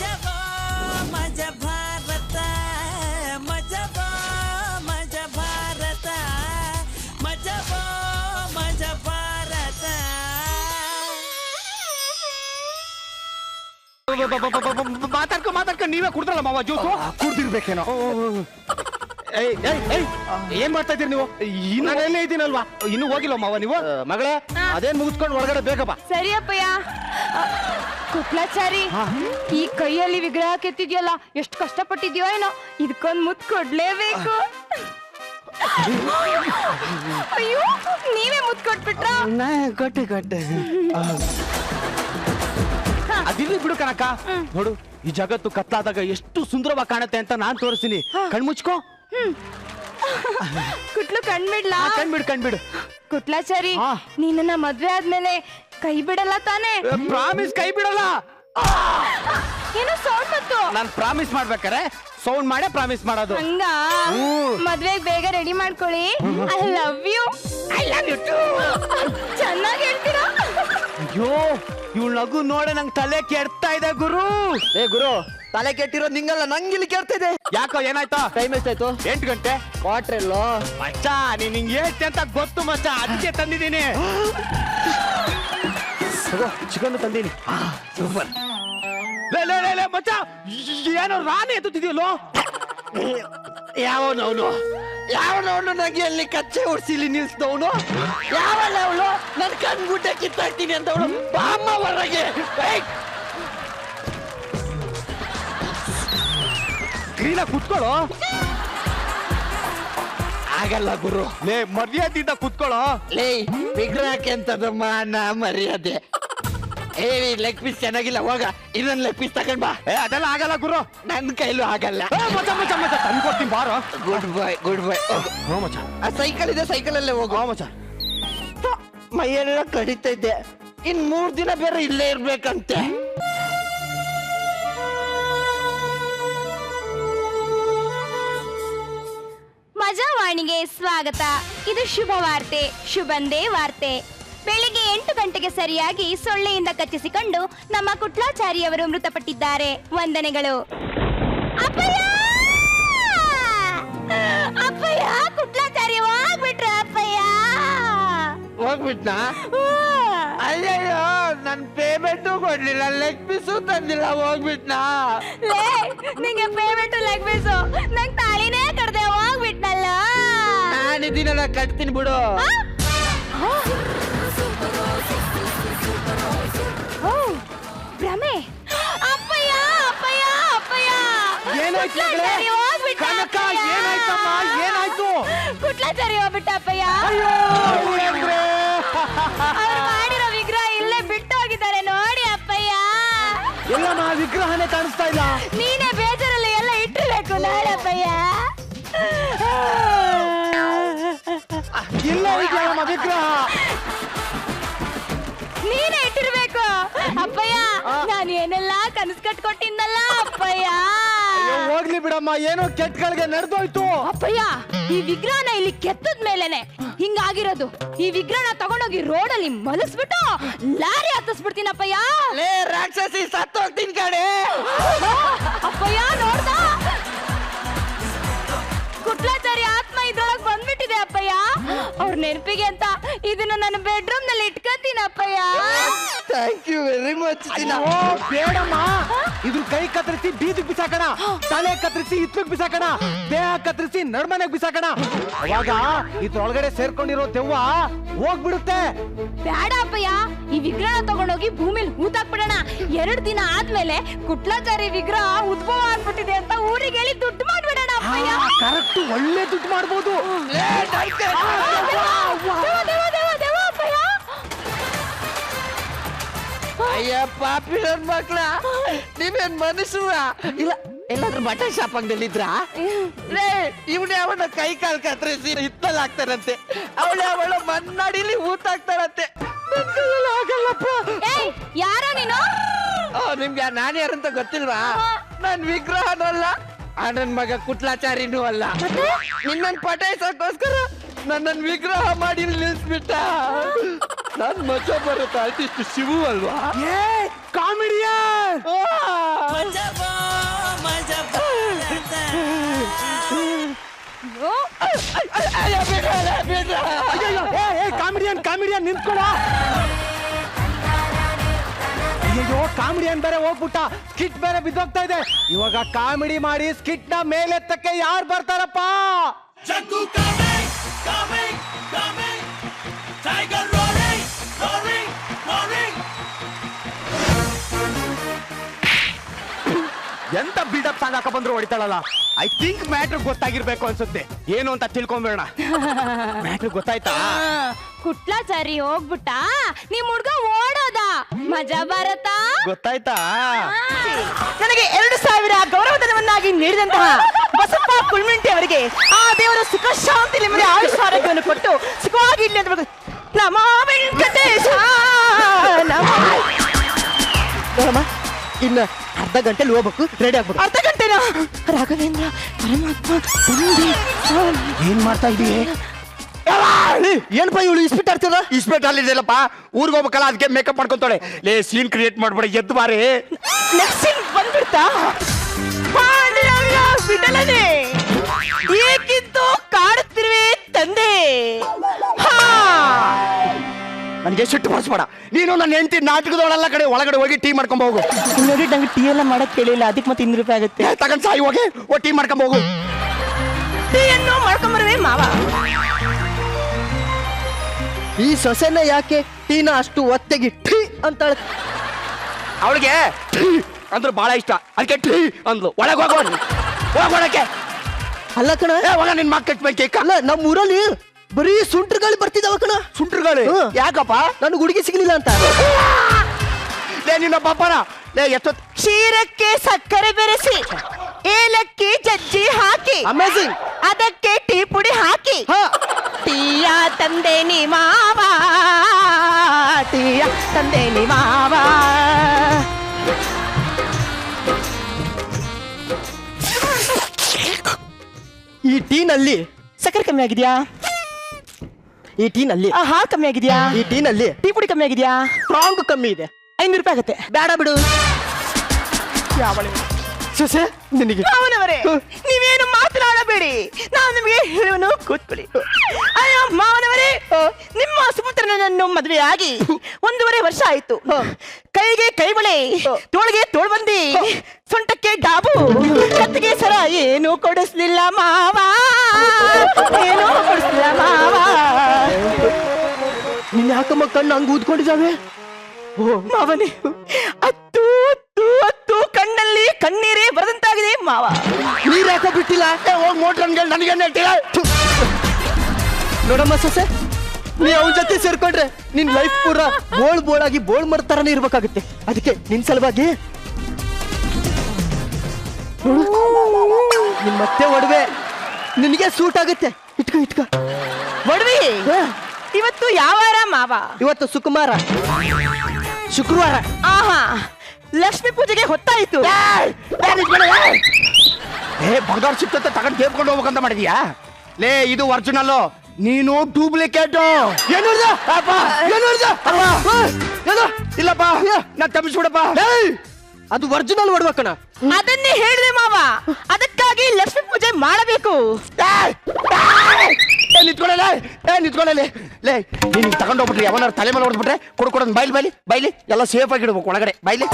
ಮಜಬೋ ಮಜ ಭಾರತ ಮಜಬೋ ಮಜ ಭಾರತ ಮಜಬೋ ಮಜ ಭಾರತ. ಮಾತಾಡ್ಕೊ ನೀವೇ ಕುಡ್ದ್ರಲ್ಲ ಮಾವ ಜ್ಯೂಸು ಕುಡ್ದಿರ್ಬೇಕೇನೋ. ಏನ್ ಮಾಡ್ತಾ ಇದೀರಿ ನೀವು? ನಾನು ಎಲ್ಲೇ ಇದ್ದೀನಲ್ವಾ? ಇನ್ನು ಹೋಗಿಲ್ವ ಮಾವ ನೀವು? ಮಗಳೇ ಅದೇನ್ ಮುಗಿಸ್ಕೊಂಡು ಒಳಗಡೆ ಬೇಕಪ್ಪ. ಸರಿ ಅಪ್ಪಯ್ಯ. ಕುಟ್ಲಾಚಾರಿ, ಈ ಕೈಯಲ್ಲಿ ವಿಗ್ರಹ ಕೆತ್ತಿದ್ಯಲ್ಲ, ಎಷ್ಟು ಕಷ್ಟಪಟ್ಟಿದ್ಯೋ ಏನೋ, ಇದಕ್ಕೊಂದು ಮುತ್ತು ಕೊಡ್ಲೇಬೇಕು. ಅಯ್ಯೋ, ನೀವೇ ಮುತ್ತು ಕೊಟ್ಬಿಟ್ರ? ಕೊಟ್ಟೆ ಅದಿರ್ಲಿ ಬಿಡು ಕಣಕ್ಕ. ನೋಡು, ಈ ಜಗತ್ತು ಕತ್ಲಾದಾಗ ಎಷ್ಟು ಸುಂದರವಾಗಿ ಕಾಣುತ್ತೆ ಅಂತ ನಾನ್ ತೋರಿಸ್ತೀನಿ. ಕಣ್ಮುಚ್ಕೋ. ಕುಟ್ಲು ಕಣ್ಬಿಡ್ಲಾ? ಕಣ್ಬಿಡು. ಕುಟ್ಲಾಚಾರಿ, ನೀನನ್ನ ಮದ್ವೆ ಆದ್ಮೇಲೆ ಕೈ ಬಿಡಲ್ಲ ತಾನೇ? ಪ್ರಾಮಿಸ್, ಕೈ ಬಿಡಲ್ಲ. ಏನೋ ಸೌಂಡ್ ಬಂತು. ನಾನ್ ಪ್ರಾಮಿಸ್ ಮಾಡ್ಬೇಕಾರೆ ಸೌಂಡ್ ಮಾಡೇ ಪ್ರಾಮಿಸ್ ಮಾಡೋದು. ಹಂಗ ಮದ್ವೆಗ್ ಬೇಗ ರೆಡಿ ಮಾಡ್ಕೊಳ್ಳಿ. I love you. I love you too. ಚೆನ್ನಾಗಿ ಹೇಳ್ತೀರಾ? ಅಯ್ಯೋ, ಇವಳು ನಗು ನೋಡೆ ನಂಗೆ ತಲೆ ಕೆಡ್ತಾ ಇದೆ ಗುರು. ಗುರು, ತಲೆ ಕೆಟ್ಟಿರೋದು ನಿಂಗಲ್ಲ, ನಂಗಿಲ್ಲಿ ಕೆಡ್ತಾ ಇದೆ. ಯಾಕೋ, ಏನಾಯ್ತಾ? ಟೈಮ್ ಎಷ್ಟಾಯ್ತು? 8 ಗಂಟೆ. ಕ್ವಾರ್ಟರ್ ಎಲ್ಲೋ ಮಚ್ಚ, ನೀನ್ ಹಿಂಗೆ ಹೇಳ್ತಿ ಅಂತ ಗೊತ್ತು ಮಚ್ಚ, ಅದಕ್ಕೆ ತಂದಿದ್ದೀನಿ. ಚಿಕನ್ ತಂದೀನಿ. ಸೂಪರ್. ಲೇ ಮಚ್ಚ, ಏನೋ ರಾಣಿ ಎತ್ತುತ್ತಿದೆಯಲ್ಲೋ? ಯಾವನವನು ನನಗೆ ಅಲ್ಲಿ ಕಚ್ಚೆ ಹೊಡ್ಸಿಲಿ ನಿಲ್ಸಿದವನು? ಯಾವಲ್ಲ ಅವಳು? ನನ್ ಕಣ್ಗುಡ್ಡೆ ಕಿತ್ತಾಕ್ತೀನಿ ಅಂತ ಅವಳು. ಬಾಮ್ಮ ಹೊರಗೆ. ಕ್ಲೀನಾಗಿ ಕುತ್ಕೊಳ್ಳೋ. ಆಗಲ್ಲ ಗುರು. ಲೇ, ಮರ್ಯಾದಿಂದ ಕುತ್ಕೊಳ್ಳೋ. ಲೇ, ವಿಗ್ರಹಕ್ಕೆ ಅಂತದ ಮಾನ ಮರ್ಯಾದೆ. ಲೆಗ್ ಪೀಸ್ ಚೆನ್ನಾಗಿಲ್ಲ, ಹೋಗ ಇನ್ನೊಂದು ಲೆಗ್ ಪೀಸ್ ತಗೊಂಡ್ ಬಾ. ಅದೆಲ್ಲ ಆಗಲ್ಲ ಗುರು, ನನ್ ಕೈಲೂ ಆಗಲ್ಲ. ಮಚ್ಚ ತಂದ್ಕೊಡ್ತೀನಿ ಬಾರೋ. ಗುಡ್ ಬಾಯ್. ಮಚ್ಚ, ಆ ಸೈಕಲ್ ಇದೆ, ಸೈಕಲ್ ಅಲ್ಲೇ ಹೋಗು. ಮಚ್ಚ. ಮೈಯೆಲ್ಲ ಕಡಿತಾ ಇದ್ದೆ, ಇನ್ 3 ದಿನ ಬೇರೆ ಇಲ್ಲೇ ಇರ್ಬೇಕಂತೆ. ಮಜಾವಾಣಿಗೆ ಸ್ವಾಗತ. ಇದು ಶುಭ ವಾರ್ತೆ, ಶುಭಂದೇ ವಾರ್ತೆ. ಬೆಳಿಗ್ಗೆ 8 ಗಂಟೆಗೆ ಸರಿಯಾಗಿ ಸೊಳ್ಳೆಯಿಂದ ಕಚ್ಚಿಸಿಕೊಂಡು ನಮ್ಮ ಕುಟ್ಲಾಚಾರಿಯವರು ಮೃತಪಟ್ಟಿದ್ದಾರೆ. ವಂದನೆಗಳು. ಅಪ್ಪಯ್ಯ, ಕುಟ್ಲಾಚಾರ್ಯ ಹೋಗ್ಬಿಟ್ರ ಅಪ್ಪಯ್ಯ. ಹೋಗ್ಬಿಟ್ನಾ? ಅಯ್ಯಯ್ಯೋ, ನನ್ ಪೇಮೆಂಟು ಕೊಡ್ಲಿಲ್ಲ, ಲೆಗ್ ಪೀಸು ತಂದಿಲ್ಲ, ಹೋಗ್ಬಿಟ್ನಾ? ನಿಂಗೆ ಪೇಮೆಂಟ್ ಲೆಗ್ ಪೀಸು, ನಂಗೆ ತಾಳಿನೇ ಕಡ್ದೆ ಹೋಗ್ಬಿಟ್ನಲ್ಲ. ನಾನಿದ್ದೀನಲ್ಲ, ಕಟ್ತೀನಿ ಬಿಡು. ಭ್ರಮೆ. ಅಪ್ಪಯ್ಯ. ಏನಾಯ್ತು ಕನಕ? ಏನಾಯ್ತಮ್ಮ? ಏನಾಯ್ತು? ಕುಟ್ಲಾಚಾರಿ ಹೋಗ್ಬಿಟ್ಟ ಅಪ್ಪಯ್ಯ. ಅವ್ರು ಮಾಡಿರೋ ವಿಗ್ರಹ ಇಲ್ಲೇ ಬಿಟ್ಟು ಹೋಗಿದ್ದಾರೆ ನೋಡಿ ಅಪ್ಪಯ್ಯ. ಎಲ್ಲ ನಾ ವಿಗ್ರಹನೇ ಕಾಣಿಸ್ತಾ ಇಲ್ಲ. ನೀನೇ ಬೇಜಾರಲ್ಲಿ ಎಲ್ಲ ಇಟ್ಟಿರ್ಬೇಕು ನಾಳೆ ಅಪ್ಪಯ್ಯ. ಇಲ್ಲ ವಿಗ್ರಹ ನೀನೇ ಇಟ್ಟಿರ್ಬೇಕು ಅಪ್ಪಯ್ಯ. ನಾನು ಏನೆಲ್ಲ ಕನಸು ಕಟ್ಕೊಟ್ಟಿದ್ದಲ್ಲ ಅಪ್ಪಯ್ಯ. ಹೋಗ್ಲಿ ಬಿಡಮ್ಮ, ಏನೋ ಕೆಟ್ಟಗಳಿಗೆ ನಡೆದೋಯ್ತು. ಅಪ್ಪಯ್ಯ, ಈ ವಿಗ್ರಹನ ಇಲ್ಲಿ ಕೆತ್ತದ ಮೇಲೆನೆ ಹಿಂಗಾಗಿರೋದು. ಈ ವಿಗ್ರಹನ ತಗೊಂಡೋಗಿ ರೋಡಲ್ಲಿ ಮಲಗಿಸ್ಬಿಟ್ಟು ಲಾರಿ ಹತ್ತಿಸ್ಬಿಡ್ತೀನಪ್ಪಯ್ಯ. ಲೇ ರಾಕ್ಷಸಿ, ಸತ್ತೋಗ್ತೀನಿ ಕಡೆ. ಅಪ್ಪಯ್ಯ ನೋಡ್ದ, ಕುಟ್ಲಾಚಾರಿ ಆತ್ಮ ಇದ್ರೊಳಗ್ ಬಂದ್ಬಿಟ್ಟಿದೆ ಅಪ್ಪಯ್ಯ. ಅವ್ರ ನೆನಪಿಗೆ ಅಂತ ಇದನ್ನ ನನ್ನ ಬೆಡ್ರೂಮ್ ನಲ್ಲಿ ಇಟ್ಕೊಂತೀನಿ ಅಪ್ಪಯ್ಯ. Thank you very much. ಬೇಡಮ್ಮ, ಇದ್ರ ಕೈ ಕತ್ತರಿಸಿ ಬೀದಿಗೆ ಬಿಸಾಕಣ, ತಲೆ ಕತ್ತರಿಸಿ ಇತ್ಲಿಗೆ ಬಿಸಾಕಣ, ದೇಹ ಕತ್ತರಿಸಿ ನಡ್ಮನೆಗೆ ಬಿಸಾಕಣ. ಅವಾಗ ಇದ್ರೊಳಗಡೆ ಸೇರ್ಕೊಂಡಿರೋ ದೆವ್ವ ಹೋಗ್ಬಿಡುತ್ತೆ. ಬೇಡ ಅಪ್ಪಯ್ಯ, ಈ ವಿಗ್ರಹ ತಗೊಂಡೋಗಿ ಭೂಮಿಲಿ ಹೂತಾಕ್ಬಿಡೋಣ. 2 ದಿನ ಆದ್ಮೇಲೆ ಕುಟ್ಲಾಚಾರಿ ವಿಗ್ರಹ ಉದ್ಭವ ಆಗ್ಬಿಟ್ಟಿದೆ ಅಂತ ಊರಿಗೆ ಹೇಳಿ ದುಡ್ಡು ಮಾಡ್ಬಿಡೋಣ ಅಪ್ಪಯ್ಯ. ಕರೆಕ್ಟ್, ಒಳ್ಳೆ ದುಡ್ಡು ಮಾಡ್ಬೋದು. ಅಯ್ಯ ಪಾಪಿ ನನ್ ಮಕ್ಳ, ನೀವೇನ್ ಮನುಷ್ಯರ ಇಲ್ಲ? ಎಲ್ಲಾದ್ರೂ ಬಟನ್ ಶಾಪ್ ಅಂಗಡಿಲಿದ್ರಾ? ಇವನೇ ಅವನ ಕೈ ಕಾಲ್ ಕತ್ತರಿಸಿ ಹಿತ್ತಲ್ ಹಾಕ್ತಾರಂತೆ, ಅವಳ ಮಣ್ಣಾಡಿಲಿ ಊತಾಕ್ತಾರಂತೆ. ಆಗಲ್ಲಪ್ಪ. ಯಾರೋ ನೀನು? ನಿಮ್ಗೆ ನಾನು ಯಾರಂತ ಗೊತ್ತಿಲ್ವಾ? ನನ್ ವಿಗ್ರಹನೂ ಅಲ್ಲ, ನನ್ ಮಗ ಕುಟ್ಲಾಚಾರಿನೂ ಅಲ್ಲ. ನಿನ್ನನ್ ಪಟಾಯಿಸಕ್ಕೋಸ್ಕರ ನನ್ನ ವಿಗ್ರಹ ಮಾಡಿ ನಿಲ್ಲಿಸ್ಬಿಟ್ಟ. ನಾನ್ ಮಜಾ ಬರುತ್ತೆ ಆರ್ಟಿಸ್ಟ್ ಶಿವು ಅಲ್ವಾ? ಏ ಕಾಮಿಡಿಯನ್ ಮಜಾ ಬಾ ಮಜಾ ಭಾರತ ಕಾಮಿಡಿಯನ್ ನಿಂತ್ಕೊಳ. ಅಯ್ಯೋ ಕಾಮಿಡಿಯನ್ ಬೇರೆ ಹೋಗ್ಬಿಟ್ಟ, ಸ್ಕಿಟ್ ಬೇರೆ ಬಿದ್ದೋಗ್ತಾ ಇದೆ. ಇವಾಗ ಕಾಮಿಡಿ ಮಾಡಿ ಸ್ಕಿಟ್ ನ ಮೇಲೆತ್ತಕ್ಕೆ ಯಾರು ಬರ್ತಾರಪ್ಪ? Jaggu coming coming coming tiger roaring roaring roaring. ಎಂತ ಬಿಲ್ಡಪ್ ಸಾಂಗ್ ಹಾಕ ಬಂದ್ರು ಹೊಡಿತಾಳಲ್ಲ. ಐ ಥಿಂಕ್ ಮ್ಯಾಟ್ರ್ ಗೊತ್ತಾಗಿರ್ಬೇಕು ಅನ್ಸುತ್ತೆ. ಏನು ಅಂತ ತಿಳ್ಕೊಂಬೇಡ. ಮ್ಯಾಟ್ರ್ ಗೊತ್ತಾಯ್ತಾ? ಕುಟ್ಲಾಚಾರಿ ಹೋಗ್ಬಿಟ್ಟ, ನಿಮ್ ಹುಡ್ಗ ಓಡೋದ. ಮಜಾ ಬರತ್ತ ಗೊತ್ತಾಯ್ತಾ? ನನಗೆ 2000 ಗೌರವಧನವನ್ನಾಗಿ ನೀಡಿದಂತಹ ಬಸಪ್ಪ ಕುಳ್ಮಿಂಟಿ ಅವರಿಗೆ ಆ ದೇವರ ಸುಖ ಶಾಂತಿ ನಿಮ್ಮದೇ ಆಯುಷ್ ಆರೋಗ್ಯವನ್ನು ಕೊಟ್ಟು ಸುಖವಾಗಿ ಇಲ್ಲಿ ಅಂತ ನಮ ವೆಂಕಟೇಶ. ಇನ್ನ ಅರ್ಧ ಗಂಟೆಲಿ ಹೋಗ್ಬೇಕು, ರೆಡಿ ಆಗ್ಬೇಕು. ಅರ್ಧ ಗಂಟೆನಾ? ರಾಘವೇಂದ್ರ ಪರಮಾತ್ಮ ತಂದೆ ಏನ್ ಮಾಡ್ತಾ ಇದೀಯ? ಏನಪ್ಪ ಇವಳು ಇಸ್ಪಿಟ್ ಆಡ್ತಿಲ್ಲ? ಇಸ್ಪೆಟ್ ಅಲ್ಲಿದೆಯಲ್ಲಪ್ಪ, ಊರಿಗೆ ಹೋಗ್ಬೇಕಲ್ಲ, ಅದಕ್ಕೆ ಮೇಕಪ್ ಮಾಡ್ಕೊಂತಾಳೆ. ಲೇ ಸೀನ್ ಕ್ರಿಯೇಟ್ ಮಾಡ್ಬೇಡ, ಎದ್ದು ಬಾರಿ. ನೆಕ್ಸ್ಟ್ ಸೀನ್ ಬಂದ್ಬಿಡ್ತಾ? ಪಾಂಡುರಂಗ ವಿಠಲನೆ ಏಕಿದ್ದು ಕಾಡುತ್ತಿರುವೆ ತಂದೆ. ಹಾ, ನನಗೆ ಸಿಟ್ಟು ಬರ್ಸ್ಬೇಡ. ನೀನು ನನ್ನ ಹೆಂಡತಿ ನಾಟಕದೊಳಲ್ಲ ಕಡೆ ಒಳಗಡೆ ಹೋಗಿ ಟೀ ಮಾಡ್ಕೊಂಡ್ ಹೋಗು. ನೋಡಿ ನಂಗೆ ಟೀ ಎಲ್ಲ ಮಾಡಕ್ ಕೇಳಿಲ್ಲ, ಅದಕ್ಕೆ ಮತ್ತೆ 200 ರೂಪಾಯಿ ಆಗುತ್ತೆ. ತಗೊಂಡ್ ಸಾಯಿ ಹೋಗಿ ಟೀ ಮಾಡ್ಕೊಂಡ್ ಹೋಗು. ಟೀಯನ್ನು ಮಾಡ್ಕೊಂಬರುವೆ ಮಾವ. ಈ ಸೊಸೆನ ಯಾಕೆ ಟೀನ ಅಷ್ಟು ಒತ್ತೆಗಿ ಟೀ ಅಂತಾಳೆ? ಅವಳಿಗೆ ಅಂದ್ರೆ ಬಹಳ ಇಷ್ಟ, ಅದಕ್ಕೆ ಟೀ ಅಂದ್ಲು. ಒಳಗೆ ಹೋಗೋಣಕ್ಕೆ. ಅಲ್ಲ ಕಣ, ಹೋಗ ನಿನ್ ಮಕ್ಕ ಕಟ್ಬೇಕು. ಅಲ್ಲ ನಮ್ಮ ಊರಲ್ಲಿ ಬರೀ ಸುಂಟ್ರಗಾಳಿ ಬರ್ತಿದಾವ ಕಣ. ಸುಂಟ್ರಗಾಳಿ ಯಾಕಪ್ಪ? ನನಗೆ ಹುಡುಗಿ ಸಿಗ್ಲಿಲ್ಲ ಅಂತ. ಲೇ ನಿನ್ನ ಪಾಪನ ಲೇ ಎಷ್ಟೊತ್ತು ಕ್ಷೀರಕ್ಕೆ ಸಕ್ಕರೆ ಬೆರೆಸಿ ಏಲಕ್ಕಿ ಜಜ್ಜಿ ಹಾಕಿ ಅಮೇಜಿಂಗ್. ಅದಕ್ಕೆ ಟೀ ಪುಡಿ ಹಾಕಿ ಟೀಯ ತಂದೆ ನೀ ಮಾವ, ಟೀಯ ತಂದೆ ನೀ ಮಾವ. ಈ ಟೀನಲ್ಲಿ ಸಕ್ಕರೆ ಕಮ್ಮಿ ಆಗಿದ್ಯಾ? ಈ ಟೀನಲ್ಲಿ ಹಾಲು ಕಮ್ಮಿ ಆಗಿದ್ಯಾ? ಈ ಟೀನಲ್ಲಿ ಟೀ ಪುಡಿ ಕಮ್ಮಿ ಆಗಿದ್ಯಾ? ಸ್ಟ್ರಾಂಗ್ ಕಮ್ಮಿ ಇದೆ. 500 ರೂಪಾಯಿ ಆಗುತ್ತೆ. ಬೇಡ ಬಿಡು. ಸೊಸೆ ನಿನಗೆ ಮಾವನವರೇ, ನೀವೇನು ಮಾತನಾಡಬೇಡಿ, ನಾನು ನಿಮಗೆ ಹೇಳುವನು ಕೂತ್ಕೊಳ್ಳಿ. ಅಯ್ಯೋ ಮಾವನವರೇ, ನಿಮ್ಮ ಸುಪುತ್ರನನ್ನು ಮದುವೆಯಾಗಿ 1.5 ವರ್ಷ ಆಯ್ತು. ಕೈಗೆ ಕೈಬಳೆ, ತೋಳಿಗೆ ತೋಳ್ಬಂದಿ, ಸೊಂಟಕ್ಕೆ ಡಾಬು, ಕತ್ತಿಗೆ ಸರ ಏನು ಕೊಡಿಸ್ಲಿಲ್ಲ ಮಾವ, ಏನು ಕೊಡಿಸ್ಲಿಲ್ಲ ಮಾವ. ನಿನ್ನ ಯಾಕಮ್ಮ ಕಣ್ಣು ಹಂಗ ಊದ್ಕೊಂಡಿದ್ದಾವೆ? ಮಾವನೇ, ಹತ್ತು ಕಣ್ಣಲ್ಲಿ ಕಣ್ಣೀರೇ ಬರದಂತಾಗಿದೆ ಮಾವ. ನೀರ್ ಯಾಕೋ ಬಿಟ್ಟಿಲ್ಲ? ಹೋಗಿ ಮೋಟ್ರ್ ನನಗೆ ಹೇಳ್ತೀರ? ನೋಡಮ್ಮ ಸೊಸೆ, ನೀ ಅವನ ಜೊತೆ ಸೇರ್ಕೊಂಡ್ರೆ ನಿನ್ ಲೈಫ್ ಪೂರ ಬೋಳಾಗಿ ಬೋಳ್ ಮರ್ತಾರನೇ ಇರ್ಬೇಕಾಗುತ್ತೆ. ಅದಕ್ಕೆ ನಿನ್ ಸಲುವಾಗಿ ನಿನ್ ಮತ್ತೆ ಒಡವೆ ನಿನಗೆ ಸೂಟ್ ಆಗುತ್ತೆ. ಇಟ್ಕೋ. ಒಡವಿ ಇವತ್ತು ಯಾವ ವಾರ ಮಾವ? ಇವತ್ತು ಶುಕ್ರವಾರ. ಆಹಾ, ಲಕ್ಷ್ಮೀ ಪೂಜೆಗೆ ಹೊತ್ತಾಯ್ತು. ಬಂಗಾರ ಸಿಕ್ತತ್ತೆ ತಗೊಂಡು ಕೇಳ್ಕೊಂಡು ಹೋಗ್ಬೇಕಂತ ಮಾಡಿದ್ಯಾ? ಲೇ ಇದು ಒರಿಜಿನಲ್, ನೀನು ಡೂಪ್ಲಿಕೇಟ್. ಏನು ಇಲ್ಲಪ್ಪ, ನಾ ತಪ್ಪಿಸ್ಬಿಡಪ್ಪ. ಅದು ಒರಿಜಿನಲ್ ಒಡ್ಬೇಕಣ. ಅದನ್ನೇ ಹೇಳಿದೆ ಮಾವ, ಅದಕ್ಕಾಗಿ ಲಕ್ಷ್ಮೀ ಪೂಜೆ ಮಾಡಬೇಕು. ನಿಂತ್ಕೊಳ್ಳೆ ಲೇ, ನೀನು ತಗೊಂಡು ಹೋಗ್ಬಿಟ್ರಿ ಅವನಾರು ತಲೆ ಮೇಲೆ ಹೊಡೆದ್ಬಿಟ್ರೆ ಕೊಡ್ಕೊಡೋದು ಬೈಲಿ ಎಲ್ಲ ಸೇಫ್ ಆಗಿ ಇಡ್ಬೇಕು. ಒಳಗಡೆ ಬೈಲಿ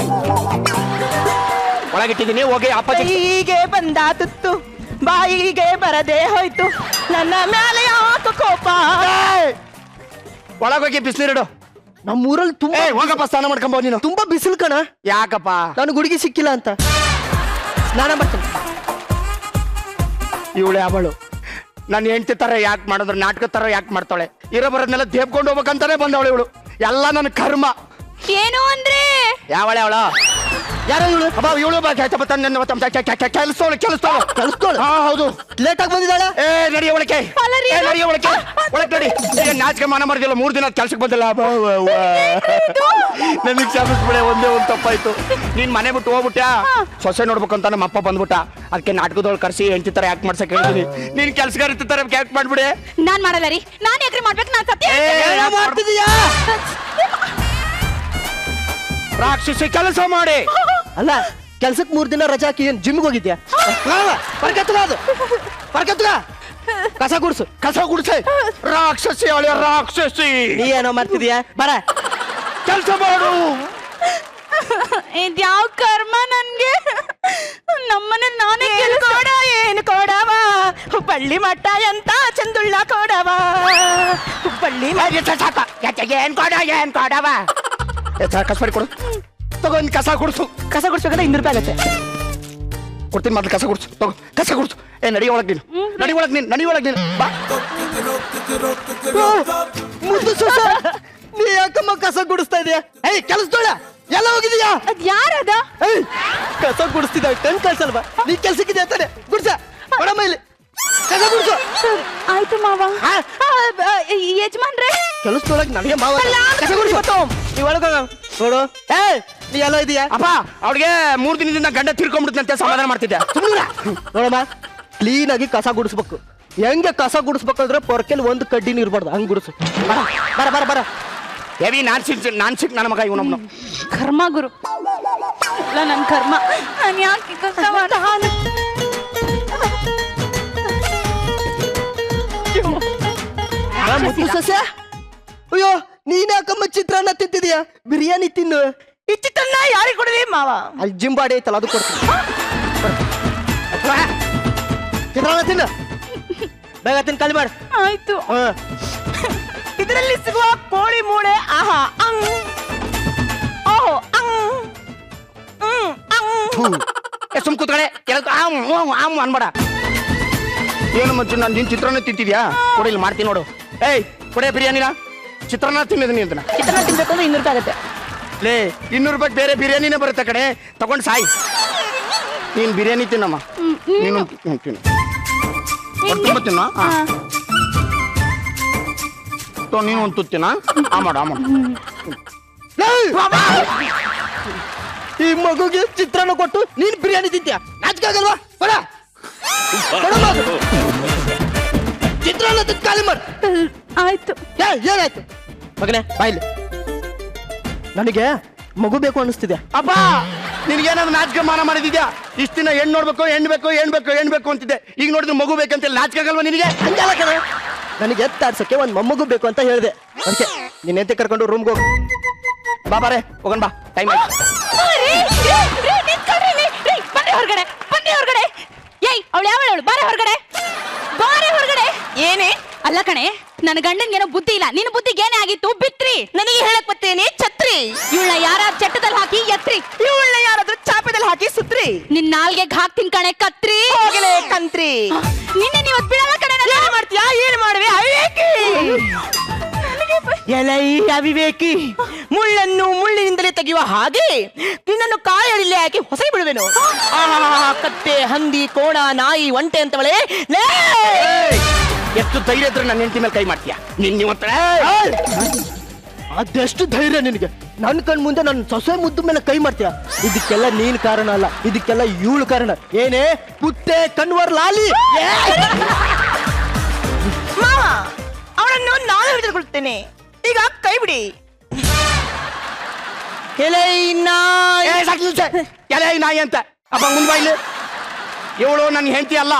ಒಳಗಿಟ್ಟಿದ್ದೀನಿ, ಹೋಗಿ ಅಪ್ಪಾಜಿ. ಕೈಗೆ ಬಂದ ತುತ್ತು ಬಾಯಿಗೆ ಬರದೆ ಹೋಯ್ತು, ನನ್ನ ಮೇಲೆ ಯಾಕೆ ಕೋಪ? ಒಳಗೋಗಿ ಬಿಸಿಲಿಡು. ನಮ್ಮೂರಲ್ಲಿ ತುಂಬಾ ಹೋಗಪ್ಪ ಸ್ನಾನ ಮಾಡ್ಕೊಂಬ. ನೀನು ತುಂಬಾ ಬಿಸಿಲು ಕಣ. ಯಾಕಪ್ಪ? ನನಗೆ ಹುಡುಗಿ ಸಿಕ್ಕಿಲ್ಲ ಅಂತ ಸ್ನಾನ ಮಾಡ್ತೀನಿ. ಇವಳೆ ಅವಳು ನನ್ನ ಹೆಂಡತಿ ತರ ಯಾಕೆ ಮಾಡಿದ್ರು, ನಾಟಕ ತರ ಯಾಕೆ ಮಾಡ್ತಾಳೆ? ಇರೋ ಬರೋದ್ನೆಲ್ಲ ದೇಬ್ಕೊಂಡು ಹೋಗ್ಬೇಕಂತಾನೆ ಬಂದವಳು ಇವಳು. ಎಲ್ಲ ನನ್ನ ಕರ್ಮ. ಏನು ಅಂದ್ರೆ ಯಾವಳೆ ಅವಳು? ಯಾರೋ ಇವಳು ಅಬ್ಬ ಇವಳು ಕೆಲಸದವಳು ಹಾ ಹೌದು ಲೇಟ್ ಆಗಿ ಬಂದಿದ್ದಾಳೆ. ಏ ನಡಿಯ ಒಳಕ್ಕೆ ನಡಿಯ ಒಳಕ್ಕೆ ಒಳಗೆ ನಡಿ ಈಗ ನಾಚಿಕೆ ಮಾನ ಮಾಡಿದಿಲ್ಲ 3 ದಿನ ಕೆಲ್ಸಕ್ಕೆ ಬಂದಿಲ್ಲ ನನಗೆ ಕ್ಷಮಿಸ್ಬಿಡೆ ಒಂದೇ ಒಂದು ತಪ್ಪಾಯ್ತು ನೀನ್ ಮನೆ ಬಿಟ್ಟು ಹೋಗ್ಬಿಟ್ಟ ಸೊಸೆ ನೋಡ್ಬೇಕು ಅಂತ ನಮ್ಮ ಅಪ್ಪ ಬಂದ್ಬಿಟ್ಟ ಅದಕ್ಕೆ ನಾಟಕದೊಳಗೆ ಕರ್ಸಿ ಹೆಂಡತಿ ತರ ಯಾಕೆ ಮಾಡ್ಸಕ್ ಹೇಳ್ತೀನಿ ನೀನ್ ಕೆಲ್ಸಗಾರ ತರ ಯಾಕೆ ಮಾಡ್ಬಿಡೆ ನಾನ್ ಮಾಡಲ್ಲ ರೀ, ನಾನ್ ಯಾಕ್ರಿ ಮಾಡ್ಬೇಕು, ನಾನ್ ಸತ್ಯ ಏನೋ ಮಾಡ್ತಿದೀಯಾ? ರಾಕ್ಷಸಿ ಕೆಲಸ ಮಾಡಿ ಅಲ್ಲ ಕೆಲ್ಸಕ್ಕೆ 3 ದಿನ ರಜಾ ಹಾಕಿ ಏನ್ ಜಿಮ್ಗೆ ಹೋಗಿದ್ಯಾ? ಬರ್ಕತ್ಗ ಕಸ ಗುಡ್ಸು. ಕಸ ಗುಡ್ಸೆ ರಾಕ್ಷಸಿ ಅವಳೆ ರಾಕ್ಷಸಿ ನೀ ಏನೋ ಮಾಡ್ತಿದೀಯಾ? ಬರ ಕೆಲಸ ಮಾಡು ಇದ್ಯಾವ ಕರ್ಮ ನನ್ಗೆ, ನಮ್ಮನೆ ನಾನೇ ಕೆಲಸ ಕೊಡ ಏನು ಕೊಡವ ಹುಬ್ಬಳ್ಳಿ ಮಠ ಎಂತ ಚಂದುಳ್ಳ ಕೊಡವ ಹುಬ್ಬಳ್ಳಿ ಏನ್ ಕೊಡವ ಕಸ ಮಾಡಿ ಕೊಡು ತಗೊಂಡ್ ಕಸ ಗುಡ್ಸು ಕಸ ಗುಡ್ಸ್ಬೇಕಂದ್ರೆ 200 ರೂಪಾಯಿ ಆಗತ್ತೆ. ಕೊಡ್ತೀನಿ ಮೊದ್ಲು ಕಸ ಗುಡ್ಸು ತಗೋ ಕಸ ಗುಡ್ಸು ಏ ನಡಿ ಒಳಗ್ ನೀನು ನಡಿ ಒಳಗ್ ನೀನು ಬಾ ಮುದ್ದು ಸೊಸೆ, ನೀ ಯಾಕಮ್ಮ ಕಸ ಗುಡಿಸ್ತಾ ಇದೀಯಾ? ಏಯ್ ಕೆಲಸದೋಳ ಎಲ್ಲ ಹೋಗಿದೀಯಾ? ಅದ್ ಯಾರದ? ಏಯ್ ಕಸ ಗುಡಿಸ್ತಿದ್ದ ಕಣ್ ಕಳ್ಸಲ್ವಾ? ನೀ ಕೆಲ್ಸಕ್ಕಿದ್ಯಾ ತಾನೆ? ಗುಡ್ಸ ಕೊಡಮ್ಮ ಇಲ್ಲಿ ಕಸ ಗುಡ್ಸು. ಆಯ್ತು ಮಾವ. ಯಜಮಾನ್ರೆ ಕೆಲಸದೊಳಗೆ ನನಗೆ ಮಾವ ಕಸ ಗುಡ್ಸು. ನೀ ಒಳಗ ನೋಡು. ಏಯ್ ನೀ ಎಲ್ಲ ಇದೀಯಾ? ಅಪ್ಪ ಅವ್ಳಿಗೆ 3 ದಿನದಿಂದ ಗಂಡ ತಿರ್ಕೊಂಡ್ಬಿಡ್ತಂತೆ ಸಮಾಧಾನ ಮಾಡ್ತಿದ್ದೆ ಸುಮ್ಮನೆ ನೋಡಮ್ಮ, ಕ್ಲೀನ್ ಆಗಿ ಕಸ ಗುಡಿಸ್ಬೇಕು. ಹೆಂಗೆ ಕಸ ಗುಡಿಸ್ಬೇಕಂದ್ರೆ ಪೊರ್ಕೆಲ್ ಒಂದು ಕಡ್ಡಿನೂ ಇರ್ಬಾರ್ದು, ಹಂಗ್ ಗುಡಿಸು. ಬರ ಬರ ಬರ ಹೆವಿ ನಾನ್ ಸಿಕ್ ನನ್ನ ಮಗ ಇವನಮ್ಮನು ಕರ್ಮ ಗುರು, ಇಲ್ಲ ನನ್ ಕರ್ಮ, ನಾನು ಯಾಕೆ ಕಷ್ಟ ಮಾಡ. ಮುದ್ದು ಸೊಸೆ, ಅಯ್ಯೋ ನೀನ್ ಯಾಕಮ್ಮ ಚಿತ್ರಾನ್ನ ತಿಂತಿದೀಯಾ? ಬಿರಿಯಾನಿ ತಿನ್ನು. ಈ ಚಿತ್ರಾನ್ನ ಯಾರಿಗೆ ಕೊಡಲಿ ಮಾವ? ಅಲ್ಲಿ ಜಿಂಬಾಡಿ ಐತಲ್ಲ ಅದು ಕೊಡ್ತೀನಿ. ಚಿತ್ರಾನ್ನ ತಿನ್ನು, ಬೇಗ ತಿನ್ ಖಾಲಿ ಮಾಡು. ಆಯ್ತು. ಇದರಲ್ಲಿ ಸಿಗುವ ಕೋಳಿ ಮೂಳೆ ಆಹಾ ಅಂಗ್ ಓಹೋ ಅಂಗ್ ಸುಮ್ ಕೂತ್ಕಡೆ ಅನ್ಬೇಡ ಏನು ಮಂಚು ನಾನು ನಿನ್ ಚಿತ್ರಾನ್ನ ತಿಂತಿದ್ಯಾ ಕೊಡಿ ಇಲ್ಲಿ ಮಾಡ್ತೀನಿ ನೋಡು ಏಯ್ ಕೊಡೆ ಬಿರಿಯಾನಿನ ಚಿತ್ರಾನ್ನ ತಿನ್ನಿದೀನಿ ಅಂತ ಚಿತ್ರಾನ್ನ ತಿನ್ಬೇಕು ಅಂದ್ರೆ 200 ರೂಪಾಯಿ ಆಗತ್ತೆ. ಲೇ 200 ರೂಪಾಯಿ ಬೇರೆ ಬಿರಿಯಾನಿನೇ ಬರುತ್ತೆ ಕಡೆ ತಗೊಂಡು ಸಾಯಿ ನೀನ್ ಬಿರಿಯಾನಿ ತಿನ್ನಮ್ಮ ನೀನು ತಿನ್ನು ತುಂಬ ತಿನ್ನ ನೀನು ಒಂದು ತುತ್ತಿನ ಆ ಮಾಡು ಈ ಮಗುಗೆ ಚಿತ್ರಾನ್ನ ಕೊಟ್ಟು ನೀನ್ ಬಿರಿಯಾನಿ ತಿಂತೀಯ? ನಾಚಿಕೆ ಆಗಲ್ವಾ? ಬರ ಚಿತ್ರಾನ್ನ ತಿಂದು ಖಾಲಿ ಮಾಡು. ಆಯ್ತು. ಏನಾಯ್ತು ಮಗನೇ ಬಾಯ್ಲಿ? ನನಗೆ ಮಗು ಬೇಕು ಅನಿಸ್ತಿದೆ. ಅಪ್ಪ ನಿನ್ಗೇನಾದ್ರು ನಾಚಿಕೆ ಮಾನ ಮಾಡಿದ್ಯಾ? ಇಷ್ಟ ದಿನ ಹೆಣ್ಣು ನೋಡ್ಬೇಕು ಹೆಣ್ಣು ಬೇಕು ಅಂತಿದ್ದೆ, ಈಗ ನೋಡಿದ್ರೆ ಮಗು ಬೇಕಂತ ನಾಚಿಕೆ ಆಗಲ್ವಾ ನಿನಗೆ? ಹಂಗಲ್ಲ ಕಣ, ನನಗೆ ಎತ್ತಾಡ್ಸಕ್ಕೆ ಒಂದ್ ಮೊಮ್ಮಗು ಬೇಕು ಅಂತ ಹೇಳಿದೆ. ಅದಕ್ಕೆ ನೀನ್ ಎಂತ ಕರ್ಕೊಂಡು ರೂಮ್ಗೆ ಹೋಗು. ಬಾರೆ ಹೋಗೋಣ ಬಾ, ಟೈಮ್ ಆಯ್ತು. ಬನ್ನಿ ಹೊರಗಡೆ, ಬನ್ನಿ ಹೊರಗಡೆ. ಏಯ್ ಅವಳು ಯಾವಳು? ಬಾರೆ ಹೊರಗಡೆ, ಬಾರೆ ಹೊರಗಡೆ. ಏನೇ? ಅಲ್ಲ ಕಣೆ, ನನ್ನ ಗಂಡನ್ಗೇನೋ ಬುದ್ಧಿ ಇಲ್ಲ, ನಿನ್ನ ಬುದ್ಧಿಗೆ ಏನೇ ಆಗಿತ್ತು? ಬಿತ್ರಿ. ನನಗೆ ಹೇಳಕ್ ಬರ್ತೇನೆ ಛತ್ರಿ. ಇವಳ ಯಾರ ಚಟ್ಟದಲ್ಲಿ ಹಾಕಿ ಎತ್ರಿ, ಇವಳನ್ನ ಯಾರಾದ್ರೂ ಚಾಪದಲ್ಲಿ ಹಾಕಿ ಸುತ್ರಿ. ನಿನ್ ನಾಲ್ಗೆಗ್ ಹಾಕ್ತಿನ್ ಕಣೆ ಕತ್ರಿ. ಹೋಗಲೇ ಕಂತ್ರಿ. ನಿನ್ನೆ ನೀವತ್ ಬಿಡಲ್ಲ ಕಣೆ. ಏನ್ ಮಾಡ್ತೀಯಾ? ಏನ್ ಮಾಡುವೆ ಅವಿವೇಕಿ? ಎಲೈ ಅವಿವೇಕಿ, ಮುಳ್ಳನ್ನು ಮುಳ್ಳಿನಿಂದಲೇ ತೆಗೆಯುವ ಹಾಗೆ ನಿನ್ನನ್ನು ಕಾಯಳಿಲೆ ಹಾಕಿ ಹೊಸ ಬಿಡುವೆನು. ಕತ್ತೆ, ಹಂದಿ, ಕೋಣ, ನಾಯಿ, ಒಂಟೆ ಅಂತವಳೆ. ಎಷ್ಟು ಧೈರ್ಯ ಇದ್ರೆ ನನ್ನ ಹೆಂಡತಿ ಮೇಲೆ ಕೈ ಮಾಡ್ತೀಯಾ? ನೀವತ್ತ ಅದೆಷ್ಟು ಧೈರ್ಯ ನಿನಗೆ? ನನ್ನ ಕಣ್ ಮುಂದೆ ನನ್ನ ಸೊಸೆ ಮುದ್ದು ಮೇಲೆ ಕೈ ಮಾಡ್ತೀಯ? ಇದಕ್ಕೆಲ್ಲ ನೀನ್ ಕಾರಣ ಅಲ್ಲ, ಇದಕ್ಕೆಲ್ಲ ಇವಳು ಕಾರಣ. ಏನೇ ಕುತ್ತೆ ಕಣ್ವರ್ ಲಾಲಿ? ಮಾವ, ಅವಳನ್ನು ನಾನು ಹಿಡಿದುಕೊಳ್ತೇನೆ. ಈಗ ಕೈ ಬಿಡಿ. ನಾಯಿ ಅಂತ ಅಪ್ಪ ಮುಂದ್ ಇಲ್ಲಿ. ಇವಳು ನನ್ನ ಹೆಂಡತಿ ಅಲ್ಲ,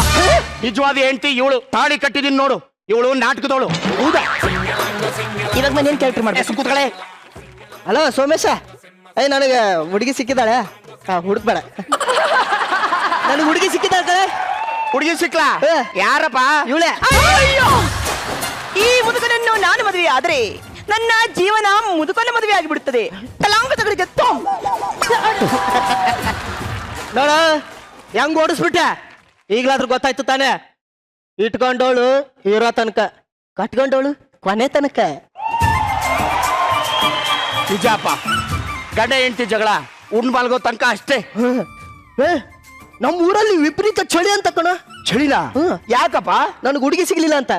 ನಿಜವಾದ ಹೆಂಡತಿ ಇವಳು. ತಾಳಿ ಕಟ್ಟಿದೀನಿ ನೋಡು, ಇವಳು ನಾಟಕದವಳು. ಹೌದಾ? ಇವಾಗ ಮನೇನ್ ಕ್ಯಾರೆಕ್ಟರ್ ಮಾಡ್ಬೇಕು. ಕೂತ್ಕೊಳ್ಳೆ. ಅಲ್ಲ ಸೋಮೇಶ, ನನಗೆ ಹುಡುಗಿ ಸಿಕ್ಕಿದ್ದಾಳೆ. ಹುಡುಕ್ಬೇಡ, ನನಗೆ ಹುಡುಗಿ ಸಿಕ್ಕಿದ್ದಾಳೆ ಕಳೆ. ಹುಡುಗಿ ಸಿಕ್ಲಾ? ಯಾರಪ್ಪ? ಇವಳೆ. ಅಯ್ಯೋ, ಈ ಮುದುಕನನ್ನು ನಾನು ಮದುವೆ ಆದ್ರೆ ನನ್ನ ಜೀವನ ಮುದುಕನ ಮದುವೆ ಆಗಿಬಿಡುತ್ತದೆ. ತಲಾಂಗಗಳಿಗೆ ನೋಡ ಹೆಂಗ್ ಓಡಿಸ್ಬಿಟ್ಟೆ. ಈಗ್ಲಾದ್ರೂ ಗೊತ್ತಾಯ್ತು ತಾನೆ? ಇಟ್ಕೊಂಡೋಳು ಇರೋ ತನಕ, ಕಟ್ಕೊಂಡೋಳು ಕೊನೆ ತನಕ. ನಿಜಪ್ಪ, ಗಂಡ ಹೆಂಡತಿ ಜಗಳ ಉಂಡ್ ಮಲ್ಗೋ ತನಕ ಅಷ್ಟೇ. ನಮ್ಮ ಊರಲ್ಲಿ ವಿಪರೀತ ಚಳಿ ಅಂತ ಕಣ. ಚಳಿಲ? ಯಾಕಪ್ಪ? ನನಗೆ ಹುಡುಗಿ ಸಿಗ್ಲಿಲ್ಲ ಅಂತ.